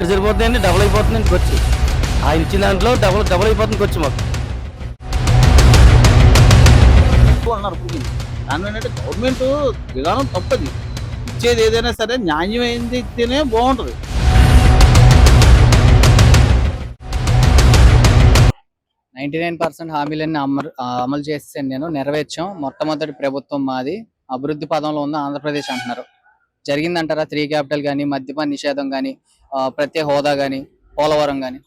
ఎక్కడ సరిపోతుందండి, డబుల్ అయిపోతుందండి ఖర్చు. ఆయన ఇచ్చిన దాంట్లో డబుల్ అయిపోతుంది ఖర్చు మాకు. ఎక్కువ అన్నారు దాని ఏంటంటే గవర్నమెంట్ విధానం తప్పది. ఇచ్చేది ఏదైనా సరే న్యాయమైంది ఇస్తేనే బాగుంటుంది. నైన్టీ 99% హామీలన్నీ అమలు చేస్తే నేను నెరవేర్చాం. మొట్టమొదటి ప్రభుత్వం మాది, అభివృద్ధి పదంలో ఉన్న ఆంధ్రప్రదేశ్ అంటున్నారు. జరిగిందంటారా? 3 క్యాపిటల్ కానీ, మద్యపాన నిషేధం కానీ, ప్రత్యేక హోదా కానీ, పోలవరం కానీ.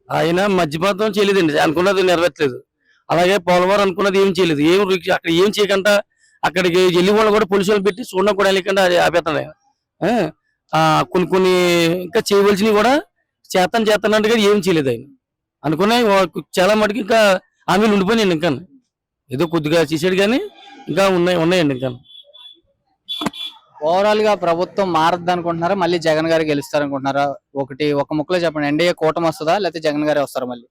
ఆయన మధ్యపాతం చేయలేదండి, అనుకున్నది నెరవేర్లేదు. అలాగే పోలవరం అనుకున్నది ఏం చేయలేదు. అక్కడ ఏం చేయకుండా అక్కడికి వెళ్ళి వాళ్ళు కూడా పోలీసులు పెట్టి చూడడం కూడా వెళ్ళకుండా అది ఆపేస్తాడు ఆయన. కొన్ని ఇంకా చేయవలసినవి కూడా చేస్తానంటే ఏం చేయలేదు ఆయన. అనుకునే చాలా మటుకు ఇంకా హామీలు ఉండిపోయినాయండి. ఇంకా ఏదో కొద్దిగా చేసాడు కానీ ఇంకా ఉన్నాయండి. ఇంకా ఓవరాల్ గా ప్రభుత్వం మారద్దు అనుకుంటున్నారా? మళ్ళీ జగన్ గారు గెలుస్తారు అనుకుంటున్నారా? ఒక ముక్కలో చెప్పండి. ఎన్డీఏ కూటమి వస్తుందా, లేకపోతే జగన్ గారే వస్తారా మళ్ళీ?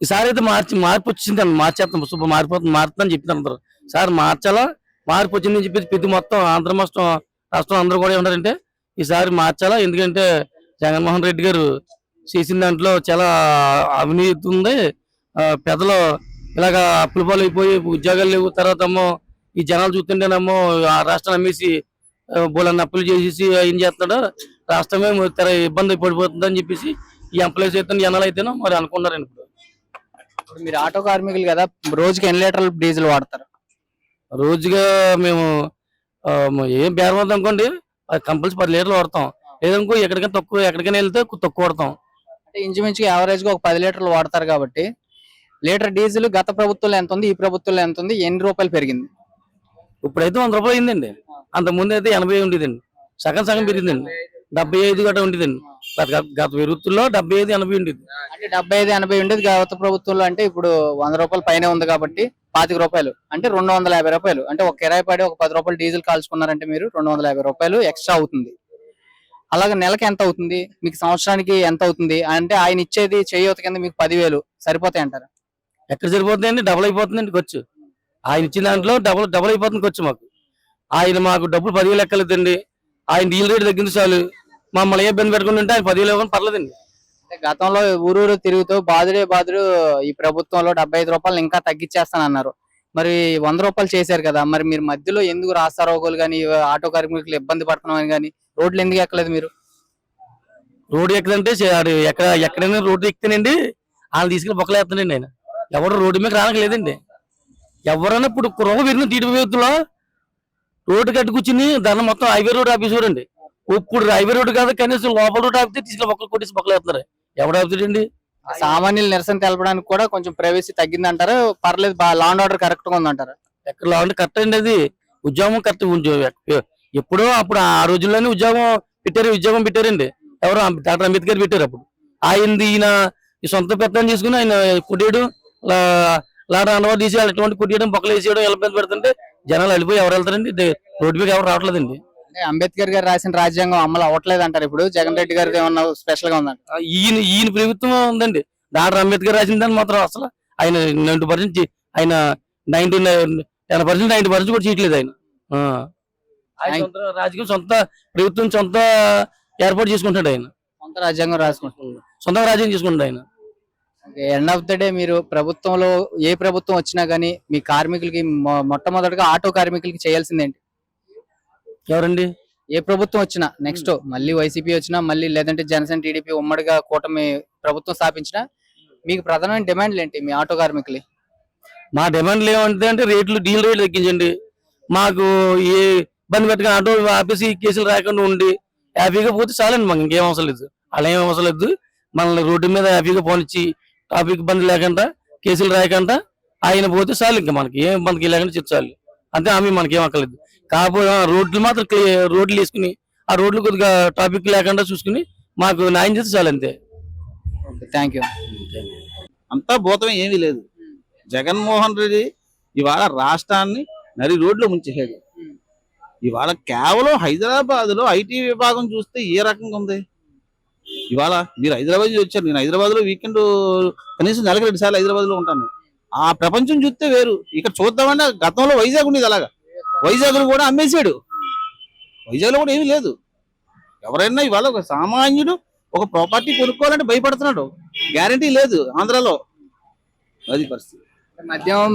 ఈసారి అయితే మార్పు వచ్చింది అండి. మార్చేస్తాం, సూపర్ మారుతుందని చెప్తున్నారు అందరూ. సార్ మార్చాలా, మార్పు వచ్చిందని చెప్పేసి ప్రతి మొత్తం ఆంధ్ర రాష్ట్రం అందరూ కూడా ఏమంటారంటే ఈసారి మార్చాలా. ఎందుకంటే జగన్మోహన్ రెడ్డి గారు చేసిన దాంట్లో చాలా అవినీతి ఉంది. పెద్దలు ఇలాగా అప్పుల పాలు అయిపోయి ఉద్యోగాలు లేవు. తర్వాత ఈ జనాలు చూస్తుంటేనేమో ఆ రాష్ట్రాన్ని అమ్మేసి బోలన్ని అప్పులు చేసేసి ఏం చేస్తున్నాడు, రాష్ట్రమే ఇబ్బంది పడిపోతుంది అని చెప్పేసి ఈ ఎంప్లాయీస్ అయితే జనాలు అయితేనో మరి అనుకున్నారండి. ఇప్పుడు మీరు ఆటో కార్మికులు కదా, రోజుకి ఎన్ని లీటర్లు డీజిల్ వాడతారు? రోజుగా మేము ఏం బేరం అనుకోండి, కంపల్సరీ 10 లీటర్లు వాడతాం. లేదనుకో ఎక్కడికైనా తక్కువ, ఎక్కడికైనా వెళ్తే తక్కువ వాడతాం. అంటే ఇంచుమించుగా యావరేజ్ గా ఒక 10 లీటర్లు వాడతారు కాబట్టి లీటర్ డీజిల్ గత ప్రభుత్వంలో ఎంత ఉంది, ఈ ప్రభుత్వంలో ఎంత ఉంది, ఎన్ని రూపాయలు పెరిగింది? ఇప్పుడైతే 100 రూపాయలు అయిందండి. అంత ముందు అయితే 80 ఉండేదండి. సగం పెరిగిందండి. 75 గట్రా ఉండేదండి. గత విరుత్తుల్లో 75, 80 ఉండేది. అంటే 75, 80 ఉండేది గత ప్రభుత్వంలో. అంటే ఇప్పుడు 100 రూపాయలు పైన ఉంది కాబట్టి 25 రూపాయలు అంటే 250 రూపాయలు. అంటే ఒక కిరాయి పడి ఒక 10 రూపాయలు డీజిల్ కాల్చుకున్నారంటే మీరు 250 రూపాయలు ఎక్స్ట్రా అవుతుంది. అలాగే నెలకి ఎంత అవుతుంది, మీకు సంవత్సరానికి ఎంత అవుతుంది? అంటే ఆయన ఇచ్చేది చేయూత కింద మీకు 10,000 సరిపోతాయి అంటారా? ఎక్కడ సరిపోతుందండి, డబుల్ అయిపోతుందండి ఖర్చు. ఆయన ఇచ్చిన దాంట్లో డబుల్ అయిపోతుంది ఖర్చు మాకు. ఆయన మాకు డబ్బులు 10,000 ఎక్కలేదండి. ఆయన డీల్ రేట్ తగ్గింది చాలు, మమ్మల్ని ఏ ఇబ్బంది పెట్టుకుని ఉంటే ఆయన 10,000 ఇవ్వని పర్లేదండి. అంటే గతంలో ఊరూరు తిరుగుతూ బాదుడే ఈ ప్రభుత్వంలో 75 రూపాయలు ఇంకా తగ్గించేస్తానన్నారు. మరి 100 రూపాయలు చేశారు కదా, మరి మీరు మధ్యలో ఎందుకు రాస్తారోగోలు కానీ, ఆటో కార్మికులు ఇబ్బంది పడుతున్నామని కానీ రోడ్లు ఎందుకు ఎక్కలేదు? మీరు రోడ్డు ఎక్కదంటే ఎక్కడైనా రోడ్డు ఎక్కితేనండి వాళ్ళు తీసుకెళ్ళి బొక్కలేస్తానండి. ఆయన ఎవరు రోడ్డు మీద రానక లేదండి. ఎవరైనా ఇప్పుడు కుర్రవ పెరిగిన తీటిలో రోడ్డు కట్టు కూర్చుని దాన్ని మొత్తం హైవే రోడ్ ఆఫీస్ చూడండి. ఇప్పుడు హైవే రోడ్డు కాదు, కనీసం లోపల రోడ్డు ఆపితే తీసుకెళ్ళి బొక్కలు కొట్టేసి బొక్కలేస్తున్నారు. ఎవడు ఆపుతాడండి? సామాన్యులు నిరసన తెలపడానికి కూడా కొంచెం ప్రైవసీ తగ్గింది అంటారు. పర్లేదు, లా అండ్ ఆర్డర్ కరెక్ట్ గా ఉందంటారు. ఎక్కడ లా అండ్ కరెక్ట్ అండి. అది ఉద్యోగం కరెక్ట్. ఎప్పుడో అప్పుడు ఆ రోజుల్లోనే ఉద్యోగం పెట్టారండి. ఎవరు డాక్టర్ అంబేద్కర్ పెట్టారు. అప్పుడు ఈయన ఈ సొంత పెత్తనం చేసుకుని ఆయన కొట్టేయడం, లాడ అనవాడు తీసి అటువంటి కొట్టేయడం, బొక్కలు వేసేయడం ఎలా పెడుతుంటే జనాలు వెళ్ళిపోయి ఎవరు వెళ్తారండి? రోడ్డు మీద ఎవరు రావట్లేదండి. అంబేద్కర్ గారు రాసిన రాజ్యాంగం అమలు అవ్వట్లేదు అంటారు. ఇప్పుడు జగన్ రెడ్డి గారిది ఏమన్నా స్పెషల్ గా ఉందంట? ఈయన ప్రభుత్వం ఉందండి. డాక్టర్ అంబేద్కర్ రాసిన దాన్ని మాత్రం అసలు ఆయన 90% ఆయన 90% కూడా చేయట్లేదు. ఆయన రాజకీయం సొంత ప్రభుత్వం సొంత ఏర్పాటు చేసుకుంటాడు. ఆయన సొంత రాజ్యాంగం రాసుకుంటున్నారు, సొంతంగా రాజ్యం చేసుకుంటాడు ఆయన. ఎండ్ ఆఫ్ ద డే మీరు ప్రభుత్వంలో ఏ ప్రభుత్వం వచ్చినా గానీ మీ కార్మికులకి మొట్టమొదటిగా ఆటో కార్మికులకి చేయాల్సిందేంటి? ఎవరండి? ఏ ప్రభుత్వం వచ్చినా, నెక్స్ట్ మళ్ళీ వైసీపీ వచ్చినా, మళ్ళీ లేదంటే జనసేన టీడీపీ ఉమ్మడిగా కూటమి ప్రభుత్వం స్థాపించినా మీకు ప్రధానమైన డిమాండ్లు ఏంటి మీ ఆటో కార్మికులు? మా డిమాండ్లు ఏమంటే డీల్ రేట్లు తగ్గించండి. మాకు ఏ ఇబ్బంది పెట్టగా ఆటో ఆపేసి కేసులు రాకుండా ఉండి హ్యాపీగా పోతే చాలండి. మాకు ఇంకేం అవసరం లేదు. అలా ఏం అవసరం లేదు. మనల్ని రోడ్డు మీద హ్యాపీగా పోనిచ్చి ట్రాఫిక్ ఇబ్బంది లేకుండా కేసులు రాయకుండా ఆయన పోతే చాలు. ఇంకా మనకి ఏం ఇబ్బందికి లేకుండా చెప్పాలి అంతే. ఆమె మనకేం అక్కర్లేదు. కాకపోతే రోడ్లు మాత్రం రోడ్లు వేసుకుని ఆ రోడ్లు కొద్దిగా ట్రాఫిక్ లేకుండా చూసుకుని మాకు న్యాయం చేస్తే చాలు అంతే. Thank you. అంతా భూతం ఏమీ లేదు. జగన్మోహన్ రెడ్డి ఇవాళ రాష్ట్రాన్ని నరి రోడ్లో ముంచేసాడు. ఇవాళ కేవలం హైదరాబాద్ లో ఐటీ విభాగం చూస్తే ఏ రకంగా ఉంది? ఇవాళ మీరు హైదరాబాద్ వచ్చారు, నేను హైదరాబాద్ లో వీకెండ్ కనీసం నెలకు 2 సార్లు హైదరాబాద్ లో ఉంటాను. ఆ ప్రపంచం చూస్తే వేరు. ఇక్కడ చూద్దామన్నా గతంలో వైజాగ్ ఉండేది, అలాగా వైజాగ్ కూడా అమ్మేశాడు. వైజాగ్ లో కూడా ఏమీ లేదు. ఎవరైనా ఇవాళ ఒక సామాన్యుడు ఒక ప్రాపర్టీ కొనుక్కోవాలంటే భయపడుతున్నాడు. గ్యారంటీ లేదు ఆంధ్రాలో. అది పరిస్థితి.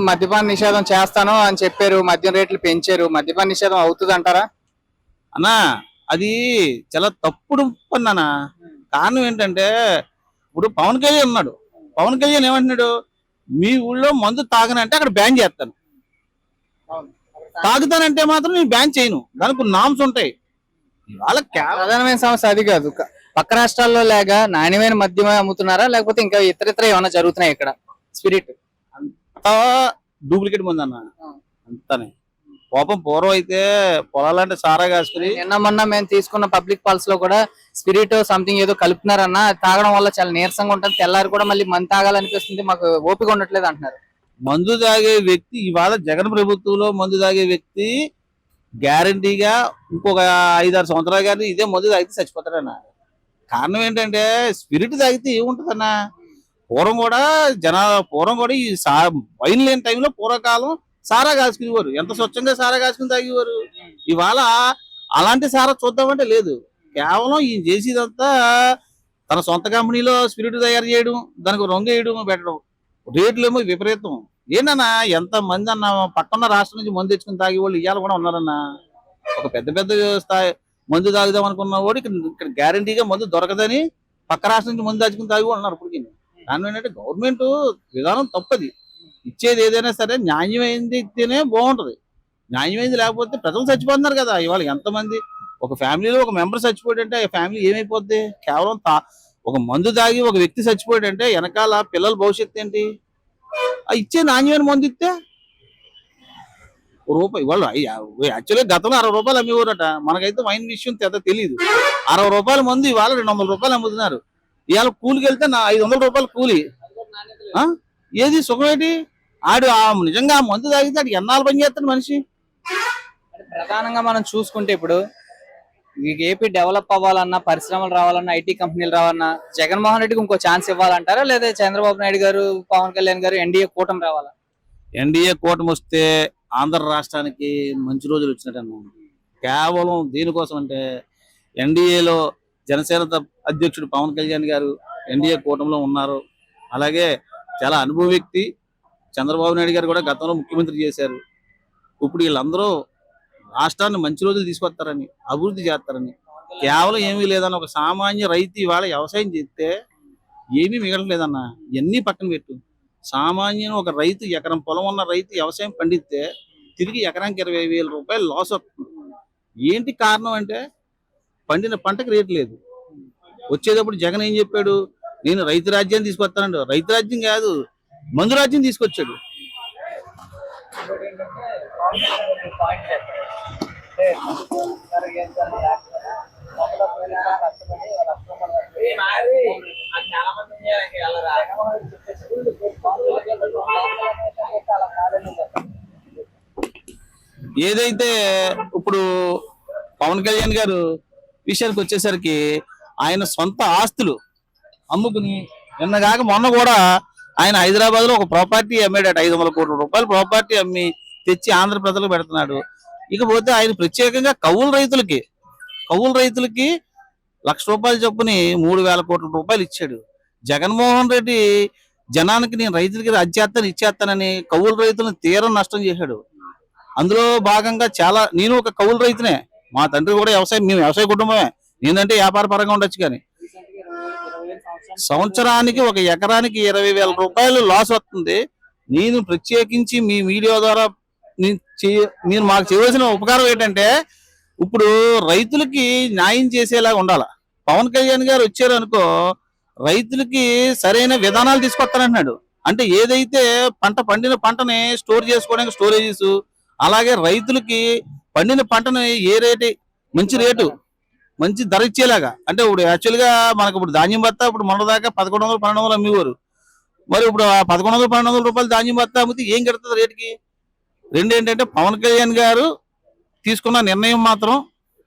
మద్యపాన నిషేధం చేస్తాను అని చెప్పారు, మద్యం రేట్లు పెంచారు, మద్యపాన నిషేధం అవుతుంది అంటారా? అన్నా అది చాలా తప్పుడు పని అన్న. కారణం ఏంటంటే ఇప్పుడు పవన్ కళ్యాణ్ ఉన్నాడు. పవన్ కళ్యాణ్ ఏమంటున్నాడు, మీ ఊళ్ళో మందు తాగనంటే అక్కడ బ్యాన్ చేస్తాను, తాగుతానంటే మాత్రం నేను బ్యాన్ చేయను. దానికి నామ్స్ ఉంటాయి. ఇవాళ ప్రధానమైన సమస్య అది కాదు. పక్క రాష్ట్రాల్లో లేక నాణ్యమైన మద్యమే అమ్ముతున్నారా, లేకపోతే ఇంకా ఇతర ఏమైనా జరుగుతున్నాయి ఇక్కడ? స్పిరిట్ అంతా డూప్లికేట్ మంది అన్న, అంతానే. పాపం పూర్వం అయితే పొలాలంటే సారా కాసుకుని నిన్న మొన్న మేము తీసుకున్న పబ్లిక్ పాల్స్ లో కూడా స్పిరిట్ సంథింగ్ ఏదో కలుపుతున్నారన్న, తాగడం వల్ల చాలా నీరసంగా ఉంటుంది, తెల్లారి కూడా మళ్ళీ మందు తాగాలనిపిస్తుంది, మాకు ఓపిక ఉండట్లేదు అంటున్నారు. మందు తాగే వ్యక్తి ఇవాళ జగన్ ప్రభుత్వంలో మందు తాగే వ్యక్తి గ్యారంటీగా ఇంకొక 5-6 సంవత్సరాలు కానీ ఇదే మందు తాగితే చచ్చిపోతాడన్న. కారణం ఏంటంటే స్పిరిట్ తాగితే ఏముంటదన్న, పూర్వం కూడా ఈ వైన్ లేని టైంలో పూర్వకాలం సారా కాసుకునేవారు, ఎంత స్వచ్ఛంగా సారా కాసుకుని తాగేవారు. ఇవాళ అలాంటి సారా చూద్దామంటే లేదు. కేవలం ఈయన చేసేదంతా తన సొంత కంపెనీలో స్పిరిట్ తయారు చేయడం, దానికి రంగు వేయడం, పెట్టడం, రేట్లు ఏమో విపరీతం. ఏంటన్నా ఎంత మంది అన్న పక్కన రాష్ట్రం నుంచి మందు తెచ్చుకుని తాగే వాళ్ళు ఇవాళ కూడా ఉన్నారన్నా. ఒక పెద్ద స్థాయి మందు తాగుదాం అనుకున్న వాడు ఇక్కడ గ్యారంటీగా మందు దొరకదని పక్క రాష్ట్రం నుంచి మందు తెచ్చుకుని తాగి ఉన్నారు. ఇప్పటికీ దాని ఏంటంటే గవర్నమెంట్ విధానం తప్పది. ఇచ్చేది ఏదైనా సరే న్యాయమైంది ఇస్తేనే బాగుంటది. న్యాయమైంది లేకపోతే ప్రజలు చచ్చిపోతున్నారు కదా. ఇవాళ ఎంతమంది ఒక ఫ్యామిలీలో ఒక మెంబర్ చచ్చిపోయాడంటే ఆ ఫ్యామిలీ ఏమైపోద్ది? కేవలం ఒక మందు తాగి ఒక వ్యక్తి చచ్చిపోయాడంటే వెనకాల పిల్లల భవిష్యత్తు ఏంటి? ఇచ్చే నాణ్యమైన మందు ఇస్తే రూపాయి. వాళ్ళు యాక్చువల్గా గతంలో 60 రూపాయలు అమ్మేవారట. మనకైతే వైన్ విషయం తెలియదు. 60 రూపాయల మందు ఇవాళ 200 రూపాయలు అమ్ముతున్నారు. ఇవాళ కూలికి వెళ్తే 500 రూపాయలు కూలి. ఏది సుఖం ఏంటి? ఆడు నిజంగా ఆ మందు తాగితే ఆడు ఎన్నాళ్ళు పని చేస్తాడు మనిషి. ప్రధానంగా మనం చూసుకుంటే ఇప్పుడు ఏపీ డెవలప్ అవ్వాలన్నా, పరిశ్రమలు రావాలన్నా, ఐటీ కంపెనీలు రావాలన్నా జగన్మోహన్ రెడ్డికి ఇంకో ఛాన్స్ ఇవ్వాలంటారా, లేదా చంద్రబాబు నాయుడు గారు, పవన్ కళ్యాణ్ గారు ఎన్డీఏ కూటమి రావాలా? ఎన్డీఏ కూటమి వస్తే ఆంధ్ర రాష్ట్రానికి మంచి రోజులు వచ్చినట్టు. కేవలం దీనికోసం అంటే ఎన్డీఏలో జనసేన అధ్యక్షుడు పవన్ కళ్యాణ్ గారు ఎన్డీఏ కూటమిలో ఉన్నారు. అలాగే చాలా అనుభవ వ్యక్తి చంద్రబాబు నాయుడు గారు కూడా గతంలో ముఖ్యమంత్రి చేశారు. ఇప్పుడు వీళ్ళందరూ రాష్ట్రాన్ని మంచి రోజులు తీసుకొస్తారని, అభివృద్ధి చేస్తారని, కేవలం ఏమీ లేదన్న ఒక సామాన్య రైతు ఇవాళ వ్యవసాయం చేస్తే ఏమీ మిగలలేదన్న. ఇవన్నీ పక్కన పెట్టు. సామాన్యం ఒక రైతు ఎకరం పొలం ఉన్న రైతు వ్యవసాయం పండిస్తే తిరిగి ఎకరానికి 20,000 రూపాయలు లాస్ వస్తుంది. ఏంటి కారణం అంటే పండిన పంటకు రేటు లేదు. వచ్చేటప్పుడు జగన్ ఏం చెప్పాడు, నేను రైతు రాజ్యాన్ని తీసుకొస్తానండి. రైతు రాజ్యం కాదు, మందు రాజ్యం తీసుకొచ్చాడు. ఏదైతే ఇప్పుడు పవన్ కళ్యాణ్ గారు విషయానికి వచ్చేసరికి ఆయన సొంత ఆస్తులు అమ్ముకుని నిన్నగాక మొన్న కూడా ఆయన హైదరాబాద్ లో ఒక ప్రాపర్టీ అమ్మాడట. 500 కోట్ల రూపాయలు ప్రాపర్టీ అమ్మి తెచ్చి ఆంధ్ర ప్రజలకు పెడుతున్నాడు. ఇకపోతే ఆయన ప్రత్యేకంగా కౌలు రైతులకి ₹1,00,000 చొప్పుని 3,000 కోట్ల రూపాయలు ఇచ్చాడు. జగన్మోహన్ రెడ్డి జనానికి నేను రైతులకి అది ఇచ్చేస్తానని కౌలు రైతులను తీవ్ర నష్టం చేశాడు. అందులో భాగంగా నేను ఒక కౌలు రైతునే. మా తండ్రి కూడా మేము వ్యవసాయ కుటుంబమే. నేనంటే వ్యాపార పరంగా ఉండొచ్చు, కానీ సంవత్సరానికి ఒక ఎకరానికి 20,000 రూపాయలు లాస్ వస్తుంది. నేను ప్రత్యేకించి మీ మీడియా ద్వారా మీరు మాకు చేయవలసిన ఉపకారం ఏంటంటే ఇప్పుడు రైతులకి న్యాయం చేసేలా ఉండాలి. పవన్ కళ్యాణ్ గారు వచ్చారు అనుకో, రైతులకి సరైన విధానాలు తీసుకొస్తానంటున్నాడు. అంటే ఏదైతే పండిన పంటని స్టోర్ చేసుకోవడానికి స్టోరేజెస్, అలాగే రైతులకి పండిన పంటని మంచి రేటు మంచి ధర ఇచ్చేలాగా. అంటే ఇప్పుడు యాక్చువల్గా మనకు ఇప్పుడు ధాన్యం బత్తా ఇప్పుడు మొన్న దాకా 1100-1200 అమ్మేవారు. మరి ఇప్పుడు 1100-1200 రూపాయలు ధాన్యం బత్తా అమ్మితే ఏం కడుతుంది రేటుకి? రెండు ఏంటంటే పవన్ కళ్యాణ్ గారు తీసుకున్న నిర్ణయం మాత్రం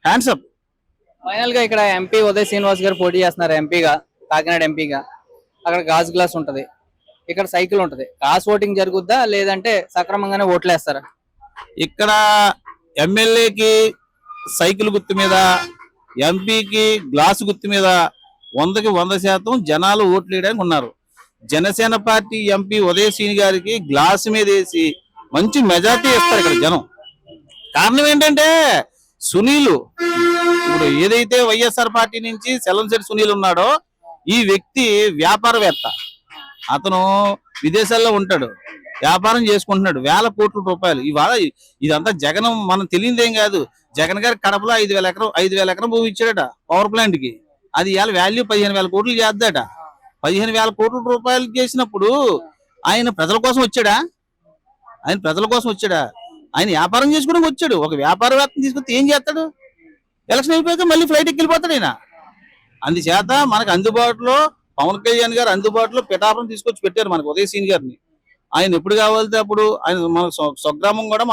హ్యాండ్స్ అప్. ఫైనల్ గా ఇక్కడ ఎంపీ ఉదయ్ శ్రీనివాస్ గారు పోటీ చేస్తున్నారు ఎంపీగా, కాకినాడ ఎంపీగా. అక్కడ గాజు గ్లాస్ ఉంటది, ఇక్కడ సైకిల్ ఉంటది. క్రాస్ ఓటింగ్ జరుగుద్దా, లేదంటే సక్రమంగానే ఓట్లేస్తారా? ఇక్కడ ఎమ్మెల్యేకి సైకిల్ గుర్తు మీద ఎంపీకి గ్లాసు గుర్తు మీద 100కి 100% జనాలు ఓట్లు వేయడానికి ఉన్నారు. జనసేన పార్టీ ఎంపీ ఉదయశ్రీ గారికి గ్లాసు మీద వేసి మంచి మెజార్టీ ఇస్తారు ఇక్కడ జనం. కారణం ఏంటంటే సునీల్, ఇప్పుడు ఏదైతే వైఎస్ఆర్ పార్టీ నుంచి సెలంశెట్టి సునీల్ ఉన్నాడో ఈ వ్యక్తి వ్యాపారవేత్త. అతను విదేశాల్లో ఉంటాడు, వ్యాపారం చేసుకుంటున్నాడు, వేల కోట్ల రూపాయలు. ఇవాళ ఇదంతా జగన్ మనం తెలియదేం కాదు. జగన్ గారి కడపలో 5,000 ఎకరం భూమి ఇచ్చాడట పవర్ ప్లాంట్ కి. అది ఇవాళ వాల్యూ 15,000 కోట్లు చేద్దాట. 15,000 కోట్ల రూపాయలు చేసినప్పుడు ఆయన ప్రజల కోసం వచ్చాడా? ఆయన ప్రజల కోసం వచ్చాడా? ఆయన వ్యాపారం చేసుకోవడానికి వచ్చాడు. ఒక వ్యాపారవేత్తని తీసుకొస్తే ఏం చేస్తాడు? ఎలక్షన్ అయిపోయాక మళ్ళీ ఫ్లైట్ ఎక్కిపోతాడు ఆయన. అందుచేత మనకు అందుబాటులో పవన్ కళ్యాణ్ గారు అందుబాటులో పిఠాపురం తీసుకొచ్చి పెట్టారు మనకు ఉదయశ్రీ గారిని. ఆయన ఎప్పుడు కావాలితే అప్పుడు ఆయన మన స్వగ్రామం కూడా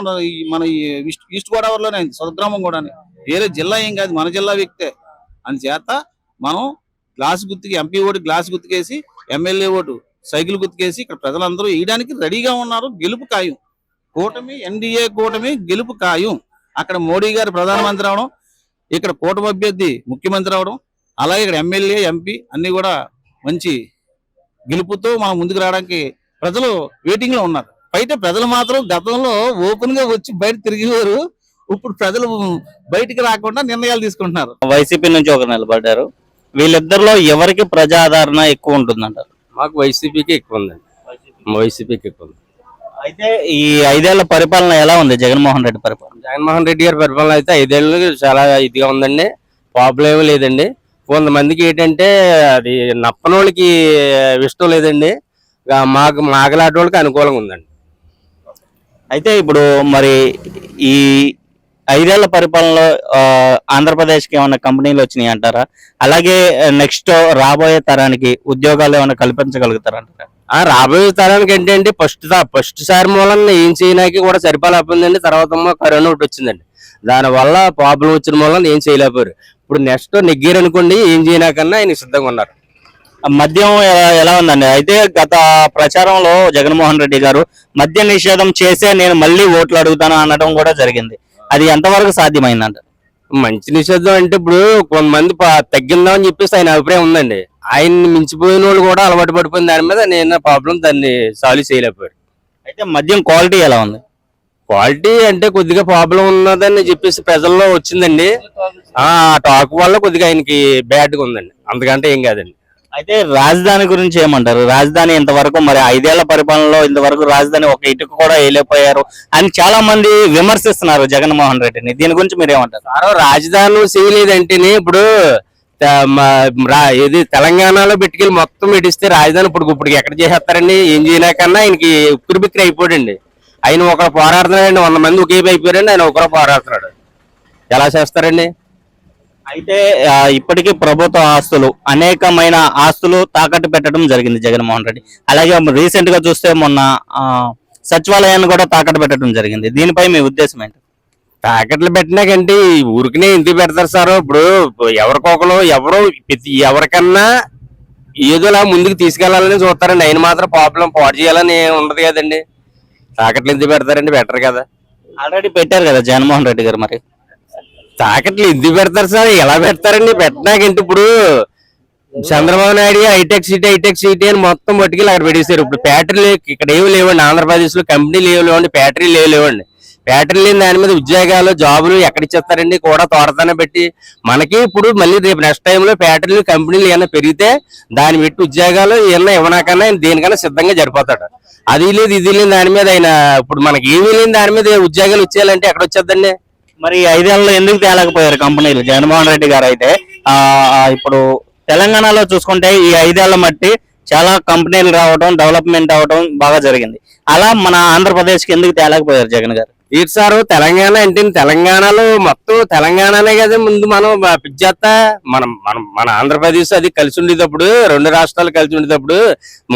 మన ఈస్ట్ గోదావరిలోనే అయింది స్వగ్రామం కూడా. వేరే జిల్లా ఏం కాదు, మన జిల్లా వ్యక్తే. అందుచేత మనం గ్లాస్ గుర్తుకి ఎంపీ ఓటు గ్లాస్ గుర్తుకేసి, ఎమ్మెల్యే ఓటు సైకిల్ గుర్తుకేసి ఇక్కడ ప్రజలందరూ వేయడానికి రెడీగా ఉన్నారు. గెలుపు ఖాయం. కూటమి ఎన్డీఏ కూటమి గెలుపు ఖాయం. అక్కడ మోడీ గారు ప్రధానమంత్రి అవడం, ఇక్కడ కూటమి అభ్యర్థి ముఖ్యమంత్రి అవడం, అలాగే ఇక్కడ ఎమ్మెల్యే ఎంపీ అన్ని కూడా మంచి గెలుపుతో మనం ముందుకు రావడానికి ప్రజలు వెయిటింగ్ లో ఉన్నారు. బయట ప్రజలు మాత్రం గతంలో ఓపెన్ గా వచ్చి బయట తిరిగేవారు. ఇప్పుడు ప్రజలు బయటికి రాకుండా నిర్ణయాలు తీసుకుంటున్నారు. వైసీపీ నుంచి ఒకరు నిలబడ్డారు. వీళ్ళిద్దరిలో ఎవరికి ప్రజాదరణ ఎక్కువ ఉంటుందంటారు? మాకు వైసీపీకి ఎక్కువ ఉందండి. వైసీపీకి ఎక్కువ ఉంది. అయితే ఈ 5 ఏళ్ల పరిపాలన ఎలా ఉంది జగన్మోహన్ రెడ్డి పరిపాలన? జగన్మోహన్ రెడ్డి గారి పరిపాలన అయితే 5 ఏళ్ళు చాలా ఇదిగా ఉందండి. ప్రాబ్లం ఏమీ లేదండి. కొంతమందికి ఏంటంటే అది నప్పనోళ్ళకి ఇష్టం లేదండి. మాగలాంటి వాళ్ళకి అనుకూలంగా ఉందండి. అయితే ఇప్పుడు మరి ఈ 5 ఏళ్ల పరిపాలనలో ఆంధ్రప్రదేశ్కి ఏమైనా కంపెనీలు వచ్చినాయి అంటారా? అలాగే నెక్స్ట్ రాబోయే తరానికి ఉద్యోగాలు ఏమైనా కల్పించగలుగుతారంటారా? రాబోయే తరానికి ఏంటంటే ఫస్ట్ సారి మూలన ఏం చేయడానికి కూడా సరిపోలేకపోయిందండి. తర్వాత కరోనా ఒకటి వచ్చిందండి. దానివల్ల ప్రాబ్లం వచ్చిన మూలన ఏం చేయలేకపోయారు. ఇప్పుడు నెక్స్ట్ నెగ్గారు అనుకోండి, ఏం చేయడాకన్నా ఆయన సిద్ధంగా ఉన్నారు. మద్యం ఎలా ఉందండి? అయితే గత ప్రచారంలో జగన్మోహన్ రెడ్డి గారు మద్య నిషేధం చేసే నేను మళ్ళీ ఓట్లు అడుగుతాను అనడం కూడా జరిగింది. అది ఎంతవరకు సాధ్యమైందంట? మంచి నిషేధం అంటే ఇప్పుడు కొంతమంది తగ్గిందామని చెప్పేసి ఆయన అభిప్రాయం ఉందండి. ఆయన్ని మించిపోయిన వాళ్ళు కూడా అలవాటు పడిపోయిన దాని మీద నేను ప్రాబ్లం దాన్ని సాల్వ్ చేయలేకపోయారు. అయితే మద్యం క్వాలిటీ ఎలా ఉంది? క్వాలిటీ అంటే కొద్దిగా ప్రాబ్లం ఉన్నదని చెప్పేసి ప్రజల్లో వచ్చిందండి. ఆ టాక్ వల్ల కొద్దిగా ఆయనకి బ్యాడ్ గా ఉందండి, అంతకంటే ఏం కాదండి. అయితే రాజధాని గురించి ఏమంటారు? రాజధాని ఇంతవరకు మరి 5 ఏళ్ల పరిపాలనలో ఇంతవరకు రాజధాని ఒక ఇటుక కూడా వేయలేకపోయారు అని చాలా మంది విమర్శిస్తున్నారు జగన్మోహన్ రెడ్డిని. దీని గురించి మీరు ఏమంటారు? రాజధాని చేయలేదంటేనే ఇప్పుడు ఇది తెలంగాణలో పెట్టుకెళ్ళి మొత్తం పెట్టిస్తే రాజధాని ఇప్పుడు ఎక్కడ చేసేస్తారండి? ఏం చేయలేకన్నా ఆయనకి ఉక్కిరి బిక్కిరి అయిపోయాడండి. ఆయన ఒకరు పోరాడుతున్నాడండి, 100 మంది ఒకేపు అయిపోయారండి, ఆయన ఒకరు పోరాడుతున్నాడు. ఎలా చేస్తారండి? అయితే ఇప్పటికీ ప్రభుత్వ ఆస్తులు అనేకమైన ఆస్తులు తాకట్టు పెట్టడం జరిగింది జగన్మోహన్ రెడ్డి. అలాగే రీసెంట్ గా చూస్తే మొన్న సచివాలయాన్ని కూడా తాకట్టు పెట్టడం జరిగింది. దీనిపై మీ ఉద్దేశం ఏంటి? తాకట్లు పెట్టినాకంటే ఊరికినే ఎందుకు పెడతారు సార్? ఇప్పుడు ఎవరికొకరు ఎవరికన్నా ఏదోలా ముందుకు తీసుకెళ్లాలని చూస్తారండి. ఆయన మాత్రం ప్రాబ్లం పాడు చేయాలని ఉండదు కదండి. తాకట్లు ఎందుకు పెడతారండి? బెటర్ కదా. ఆల్రెడీ పెట్టారు కదా జగన్మోహన్ రెడ్డి గారు. మరి తాకట్లు ఎందుకు పెడతారు సార్? ఎలా పెడతారండి? పెట్టినాకంటే ఇప్పుడు చంద్రబాబు నాయుడు హైటెక్ సిటీ అని మొత్తం పట్టుకెళ్ళి అక్కడ పెట్టేశారు. ఇప్పుడు ఫ్యాక్టరీలు ఇక్కడ ఏమి లేవండి. ఆంధ్రప్రదేశ్ లో కంపెనీలు ఏమి లేవండి, ఫ్యాక్టరీలు ఏమి లేవండి. ఫ్యాక్టరీ లేని దాని మీద ఉద్యోగాలు జాబులు ఎక్కడిచ్చేస్తారండి? కూడా తోరతానే పెట్టి మనకి ఇప్పుడు మళ్ళీ రేపు నెక్స్ట్ టైంలో ఫ్యాక్టరీలు కంపెనీలు ఏమైనా పెరిగితే దాన్ని పెట్టి ఉద్యోగాలు ఏమన్నా ఇవ్వనాకన్నా ఆయన దేనికన్నా సిద్ధంగా జరిపోతాడు. అది లేదు ఇది లేదు దాని మీద ఆయన ఇప్పుడు మనకి ఏమీ లేని దాని మీద ఉద్యోగాలు వచ్చేయాలంటే ఎక్కడ వచ్చేద్దండి? మరి 5 ఏళ్లలో ఎందుకు తేలేకపోయారు కంపెనీలు జగన్మోహన్ రెడ్డి గారు? అయితే ఇప్పుడు తెలంగాణలో చూసుకుంటే ఈ 5 ఏళ్ల మట్టి చాలా కంపెనీలు రావడం, డెవలప్మెంట్ అవడం బాగా జరిగింది. అలా మన ఆంధ్రప్రదేశ్ కి ఎందుకు తేలేకపోయారు జగన్ గారు? ఇటు సార్ తెలంగాణ అంటే తెలంగాణలో మొత్తం తెలంగాణనే కదా ముందు మనం పిచ్చేస్తా. మన ఆంధ్రప్రదేశ్ అది కలిసి ఉండేటప్పుడు, 2 రాష్ట్రాలు కలిసి ఉండేటప్పుడు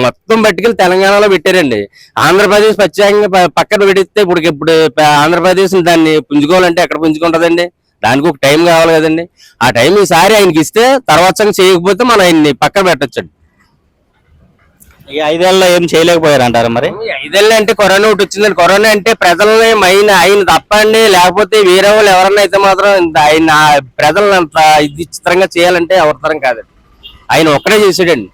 మొత్తం పట్టుకెళ్ళి తెలంగాణలో పెట్టారండి. ఆంధ్రప్రదేశ్ ప్రత్యేకంగా పక్కన పెడితే ఇప్పుడు ఆంధ్రప్రదేశ్ దాన్ని పుంజుకోవాలంటే ఎక్కడ పుంజుకుంటదండి? దానికి ఒక టైం కావాలి కదండి. ఆ టైం ఈసారి ఆయనకి ఇస్తే తర్వాత చేయకపోతే మనం ఆయన్ని పక్కన పెట్టొచ్చండి. ఈ 5 ఏళ్ళలో ఏం చేయలేకపోయారు అంటారు మరి? ఈ 5 ఏళ్ళు అంటే కరోనా ఒకటి వచ్చిందండి. కరోనా అంటే ప్రజల్ని ఆయన తప్పండి, లేకపోతే వేరే వాళ్ళు ఎవరన్నా అయితే మాత్రం ఆయన ప్రజలను అంత ఇది చిత్రంగా చేయాలంటే ఎవరితరం కాదండి. ఆయన ఒక్కడే చేసాడండి.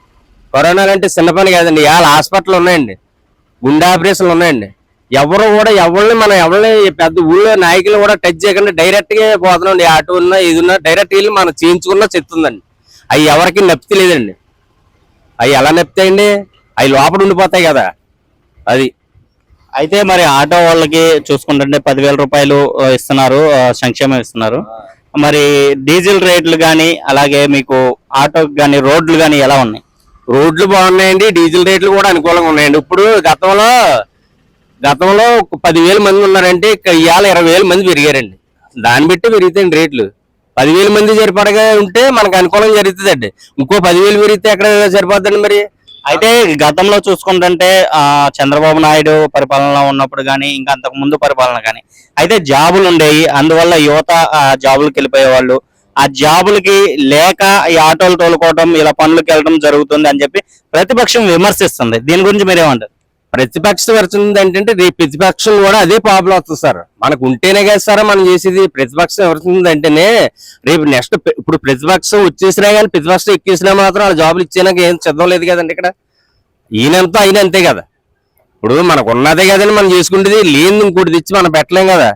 కరోనా అంటే చిన్న పని కాదండి. ఇవాళ హాస్పిటల్ ఉన్నాయండి, గుండె ఆపరేషన్లు ఉన్నాయండి. ఎవరు కూడా ఎవరిని పెద్ద ఊళ్ళో నాయకులు కూడా టచ్ చేయకుండా డైరెక్ట్ గా పోతున్నాండి. ఆటో ఉన్నా ఇది ఉన్నా డైరెక్ట్ వెళ్ళి మనం చేయించుకున్నా చెప్తుందండి. అవి ఎవరికి నప్పితే లేదండి. అవి ఎలా నప్పుతాయండి? అవి లోపల ఉండిపోతాయి కదా. అది అయితే మరి ఆటో వాళ్ళకి చూసుకుంటుంటే 10,000 రూపాయలు ఇస్తున్నారు, సంక్షేమం ఇస్తున్నారు. మరి డీజిల్ రేట్లు కానీ అలాగే మీకు ఆటోకి కానీ రోడ్లు కానీ ఎలా ఉన్నాయి? రోడ్లు బాగున్నాయండి, డీజిల్ రేట్లు కూడా అనుకూలంగా ఉన్నాయండి. ఇప్పుడు గతంలో 10,000 మంది ఉన్నారంటే ఇవాళ 20,000 మంది పెరిగారండి. దాన్ని బట్టి పెరుగుతాయండి రేట్లు. 10,000 మంది సరిపడగా ఉంటే మనకు అనుకూలంగా జరుగుతుందండి. ఇంకో 10,000 పెరిగితే ఎక్కడ సరిపోద్దండి మరి? అయితే గతంలో చూసుకుంటుంటే చంద్రబాబు నాయుడు పరిపాలనలో ఉన్నప్పుడు కానీ ఇంకా అంతకు ముందు పరిపాలన కానీ అయితే జాబులు ఉండేవి, అందువల్ల యువత జాబులకు వెళ్ళిపోయేవాళ్ళు. ఆ జాబులకి లేక ఈ ఆటోలు తోలుకోవడం ఇలా పనులకు వెళ్ళడం జరుగుతుంది అని చెప్పి ప్రతిపక్షం విమర్శిస్తుంది. దీని గురించి మీరేమంటారు? ప్రతిపక్షం వచ్చింది ఏంటంటే రేపు ప్రతిపక్షం కూడా అదే ప్రాబ్లం వస్తుంది సార్. మనకు ఉంటేనే కదా సార్ మనం చేసేది. ప్రతిపక్షం ఎవరుతుంది అంటేనే రేపు నెక్స్ట్ ఇప్పుడు ప్రతిపక్షం వచ్చేసినా కానీ ప్రతిపక్షం ఎక్కేసినా మాత్రం వాళ్ళ జాబులు ఇచ్చేనాక ఏం సిద్ధం లేదు కదండి. ఇక్కడ ఈయనంతా అయినా అంతే కదా. ఇప్పుడు మనకు ఉన్నదే కదండి మనం చేసుకుంటేది, లేని ఇంకోటి తెచ్చి మనం పెట్టలేం కదా.